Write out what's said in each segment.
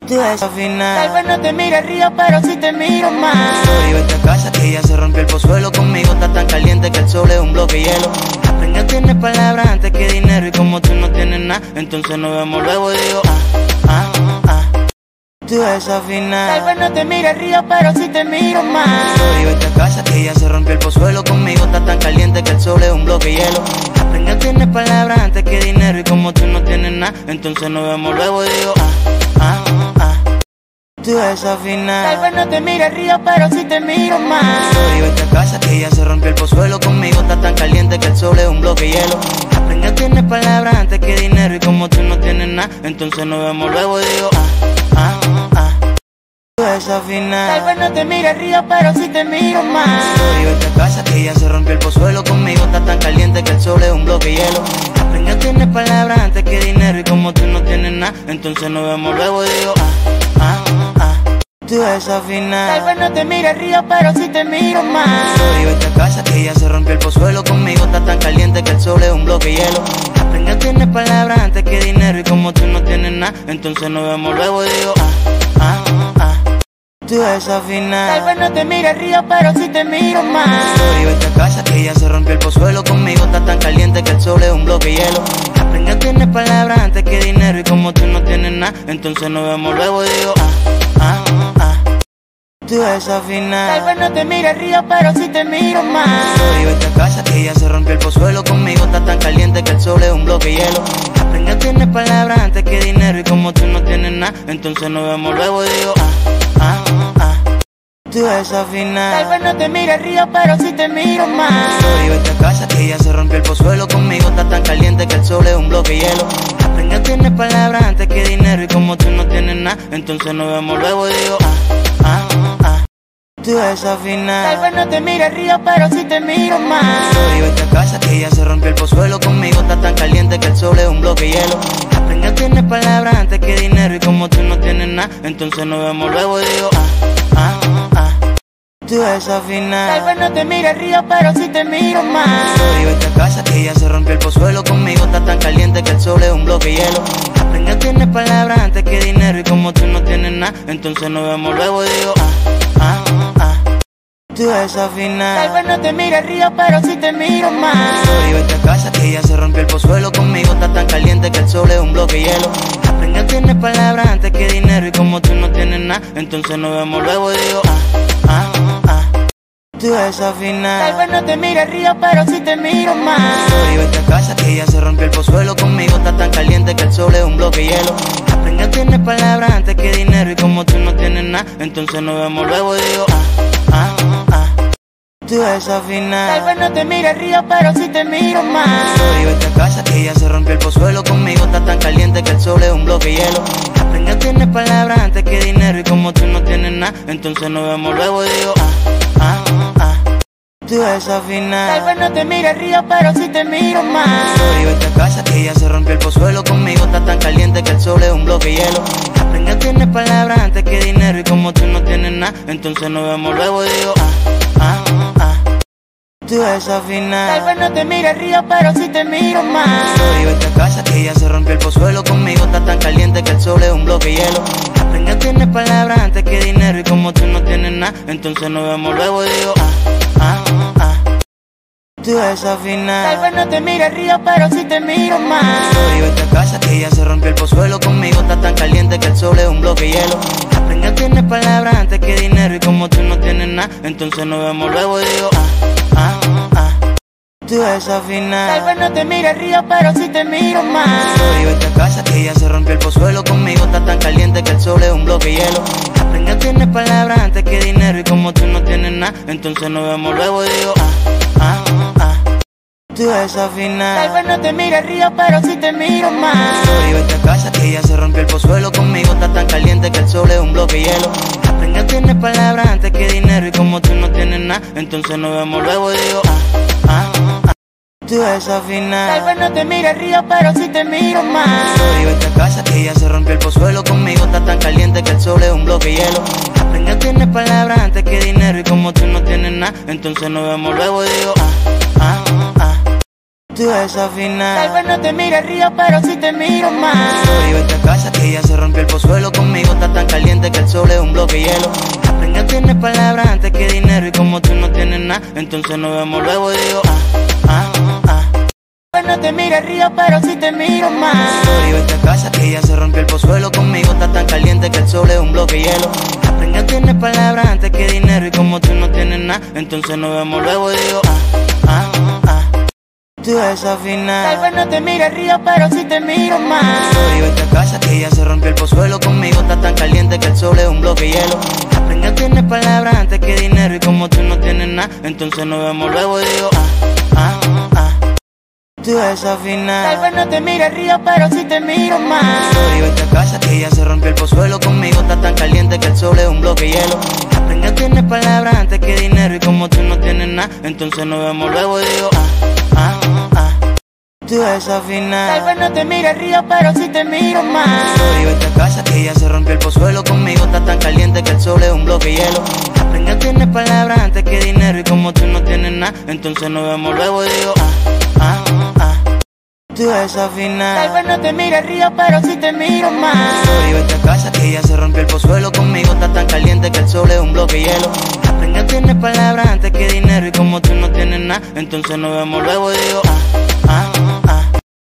Tú desafinas. Tal vez no te mire río, pero sí te miro más. Yo esta casa que ya se rompió el pozuelo. Conmigo está tan caliente que el sol es un bloque de hielo. Venga, tienes palabras antes que dinero. Y como tú no tienes nada, entonces nos vemos luego y digo Tú desafinas. Tal vez no te mire río, pero sí te miro más. Yo esta casa que ya se rompió el pozuelo. Conmigo está tan caliente que el sol es un bloque de hielo. Venga, tienes palabras antes que dinero. Y como tú no tienes nada, entonces nos vemos luego y digo Tú desafinas. Tal vez no te mire río, pero sí te miro más. Yo esta casa que ya se rompió el pozuelo. Conmigo está tan caliente que el sol es un bloque de hielo. Venga, tienes palabras antes que dinero. Y como tú no tienes nada, entonces nos vemos luego y digo Tú desafinas. Tal vez no te mire río, pero sí te miro más. Yo esta casa que ya se rompió el pozuelo. Conmigo está tan caliente que el sol es un bloque de hielo. Venga, tienes palabras antes que dinero. Y como tú no tienes nada, entonces nos vemos luego y digo Tú desafinas. Tal vez no te mire río, pero sí te miro más. Yo esta casa que ya se rompió el pozuelo. Conmigo está tan caliente que el sol es un bloque de hielo. Venga, tienes palabras antes que dinero. Y como tú no tienes nada, entonces nos vemos luego y digo Tú desafinas. Tal vez no te mire río, pero sí te miro más. Yo esta casa que ya se rompió el pozuelo. Conmigo está tan caliente que el sol es un bloque de hielo. Venga, tienes palabras antes que dinero. Y como tú no tienes nada, entonces nos vemos luego y digo Tú desafinas. Tal vez no te mire río, pero sí te miro más. Yo esta casa que ya se rompió el pozuelo. Conmigo está tan caliente que el sol es un bloque de hielo. Venga, tienes palabras antes que dinero. Y como tú no tienes nada, entonces nos vemos luego y digo Tú desafinas. Tal vez no te mire río, pero sí te miro más. Yo esta casa que ya se rompió el pozuelo. Conmigo está tan caliente que el sol es un bloque de hielo. Venga, tienes palabras antes que dinero. Y como tú no tienes nada, entonces nos vemos luego y digo Tú desafinas. Tal vez no te mire río, pero sí te miro más. Yo esta casa que ya se rompió el pozuelo. Conmigo está tan caliente que el sol es un bloque de hielo. Venga, tienes palabras antes que dinero. Y como tú no tienes nada, entonces nos vemos luego y digo Tú desafinas. Tal vez no te mire río, pero sí te miro más. Yo esta casa que ya se rompió el pozuelo. Conmigo está tan caliente que el sol es un bloque de hielo. Venga, tienes palabras antes que dinero. Y como tú no tienes nada, entonces nos vemos luego y digo Tú desafinas. Tal vez no te mire río, pero sí te miro más. Yo esta casa que ya se rompió el pozuelo. Conmigo está tan caliente que el sol es un bloque de hielo. Venga, tienes palabras antes que dinero. Y como tú no tienes nada, entonces nos vemos luego y digo Tú desafinas. Tal vez no te mire río, pero sí te miro más. Yo esta casa que ya se rompió el pozuelo. Conmigo está tan caliente que el sol es un bloque de hielo. Venga, tienes palabras antes que dinero. Y como tú no tienes nada, entonces nos vemos luego y digo Tú desafinas. Tal vez no te mire río, pero sí te miro más. Yo esta casa que ya se rompió el pozuelo. Conmigo está tan caliente que el sol es un bloque de hielo. Venga, tienes palabras antes que dinero. Y como tú no tienes nada, entonces nos vemos luego y digo Tú desafinas. Tal vez no te mire río, pero sí te miro más. Yo esta casa que ya se rompió el pozuelo. Conmigo está tan caliente que el sol es un bloque de hielo. Venga, tienes palabras antes que dinero. Y como tú no tienes nada, entonces nos vemos luego y digo Tú desafinas. Tal vez no te mire río, pero sí te miro más. Yo esta casa que ya se rompió el pozuelo. Conmigo está tan caliente que el sol es un bloque de hielo. Venga, tienes palabras antes que dinero. Y como tú no tienes nada, entonces nos vemos luego y digo Tú desafinas. Tal vez no te mire río, pero sí te miro más. Yo esta casa que ya se rompió el pozuelo. Conmigo está tan caliente que el sol es un bloque de hielo. Venga, tienes palabras antes que dinero. Y como tú no tienes nada, entonces nos vemos luego y digo Tú desafinas. Tal vez no te mire río, pero sí te miro más. Yo esta casa que ya se rompió el pozuelo. Conmigo está tan caliente que el sol es un bloque de hielo. Venga, tienes palabras antes que dinero. Y como tú no tienes nada, entonces nos vemos luego y digo Tú desafinas. Tal vez no te mire río, pero sí te miro más. Yo esta casa que ya se rompió el pozuelo. Conmigo está tan caliente que el sol es un bloque de hielo. Venga, tienes palabras antes que dinero. Y como tú no tienes nada, entonces nos vemos luego y digo Tú desafinas. Tal vez no te mire río, pero sí te miro más. Yo esta casa que ya se rompió el pozuelo. Conmigo está tan caliente que el sol es un bloque de hielo. Venga, tienes palabras antes que dinero. Y como tú no tienes nada, entonces nos vemos luego y digo tú desafinas. Tal vez no te mire río, pero si te miro más. Sorry, vete a casa que ya se rompió el pozuelo. Conmigo está tan caliente que el sol es un bloque de hielo. Aprende a tener palabras antes que dinero. Y como tú no tienes nada, entonces nos vemos luego y digo Tal vez no te mire río, pero si te miro más. Sorry, vete a casa que ya se rompió el pozuelo. Conmigo está tan caliente que el sol es un bloque de hielo. Aprende a tener palabras antes que dinero. Y como tú no tienes nada, entonces nos vemos luego y digo tú desafinas. Tal vez no te mire río, pero si te miro más. Sorry, vete a casa que ya se rompió el pozuelo. Conmigo está tan caliente que el sol es un bloque de hielo. Aprende a tener palabras antes que dinero. Y como tú no tienes nada, entonces nos vemos luego y digo tú desafinas. Tal vez no te mire río, pero si te miro más. Sorry, vete a casa que ya se rompió el pozuelo. Conmigo está tan caliente que el sol es un bloque de hielo. Aprende a tener palabras antes que dinero. Y como tú no tienes nada, entonces nos vemos luego y digo tú desafinas. Tal vez no te mire río, pero si te miro más. Sorry, vete a casa que ya se rompió el pozuelo. Conmigo está tan caliente que el sol es un bloque de hielo. Aprende a tener palabras antes que dinero. Y como tú no tienes nada, entonces nos vemos luego y digo tú desafinas. Tal vez no te mire río, pero si te miro más. Sorry, vete a casa que ya se rompió el pozuelo. Conmigo está tan caliente que el sol es un bloque de hielo. Aprende a tener palabras antes que dinero. Y como tú no tienes nada, entonces nos vemos luego y digo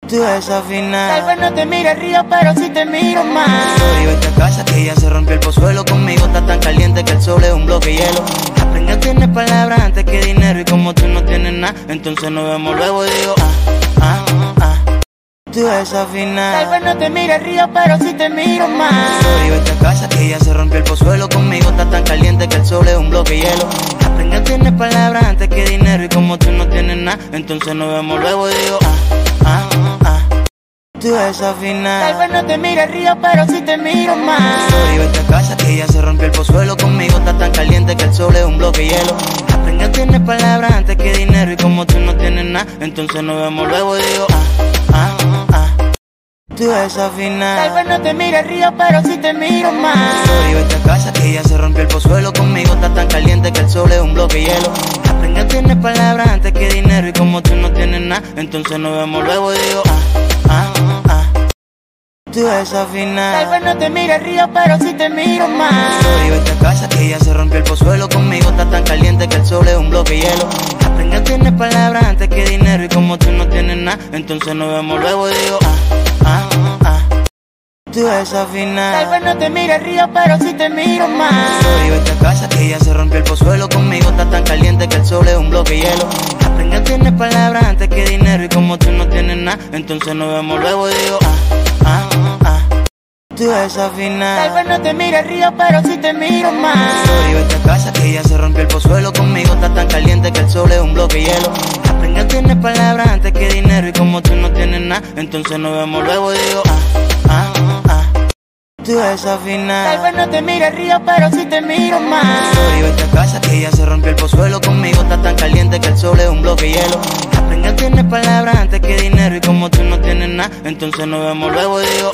tú desafinas. Tal vez no te mire río, pero si te miro más. Sorry, vete a casa que ya se rompió el pozuelo. Conmigo está tan caliente que el sol es un bloque de hielo. Aprende a tener palabras antes que dinero. Y como tú no tienes nada, entonces nos vemos luego y digo tú desafinas. Tal vez no te mire río, pero si te miro más. Sorry, vete a casa que ya se rompió el pozuelo. Conmigo está tan caliente que el sol es un bloque de hielo. Aprende a tener palabras antes que dinero. Y como tú no tienes nada, entonces nos vemos luego y digo tú desafinas. Tal vez no te mire río, pero si te miro más. Sorry, vete a casa que ya se rompió el pozuelo. Conmigo está tan caliente que el sol es un bloque de hielo. Aprende a tener palabras antes que dinero. Y como tú no tienes nada, entonces nos vemos luego y digo tú desafinas. Tal vez no te mire río, pero si te miro más. Sorry, vete a casa que ya se rompió el pozuelo. Conmigo está tan caliente que el sol es un bloque de hielo. Aprende a tener palabras antes que dinero. Y como tú no tienes nada, entonces nos vemos luego y digo tú desafinas. Tal vez no te mire río, pero si te miro más. Sorry, vete a casa que ya se rompió el pozuelo. Conmigo está tan caliente que el sol es un bloque de hielo. Aprende a tener palabras antes que dinero. Y como tú no tienes nada, entonces nos vemos luego y digo tú desafinas. Tal vez no te mire río, pero si te miro más. Sorry, vete a casa que ya se rompió el pozuelo. Conmigo está tan caliente que el sol es un bloque de hielo. Aprende a tener palabras antes que dinero. Y como tú no tienes nada, entonces nos vemos luego y digo tú desafinas. Tal vez no te mire río, pero si te miro más. Sorry, vete a casa que ya se rompió el pozuelo. Conmigo está tan caliente que el sol es un bloque de hielo. Aprende a tener palabras antes que dinero. Y como tú no tienes nada, entonces nos vemos luego y digo tú desafinas. Tal vez no te mire río, pero si te miro más. Sorry, vete a casa que ya se rompió el pozuelo. Conmigo está tan caliente que el sol es un bloque de hielo. Aprende a tener palabras antes que dinero. Y como tú no tienes nada, entonces nos vemos luego y digo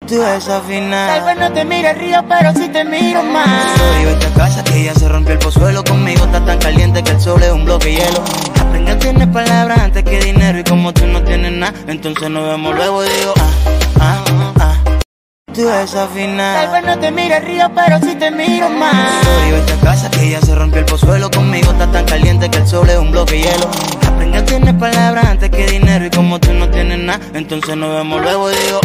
tú desafinas. Tal vez no te mire río, pero si te miro más. Sorry, vete a casa que ya se rompió el pozuelo. Conmigo está tan caliente que el sol es un bloque de hielo. Aprende a tener palabras antes que dinero. Y como tú no tienes nada, entonces nos vemos luego y digo tú desafinas. Tal vez no te mire río, pero si te miro más. Sorry, vete a casa que ya se rompió el pozuelo. Conmigo está tan caliente que el sol es un bloque de hielo. Aprende a tener palabras antes que dinero. Y como tú no tienes nada, entonces nos vemos luego y digo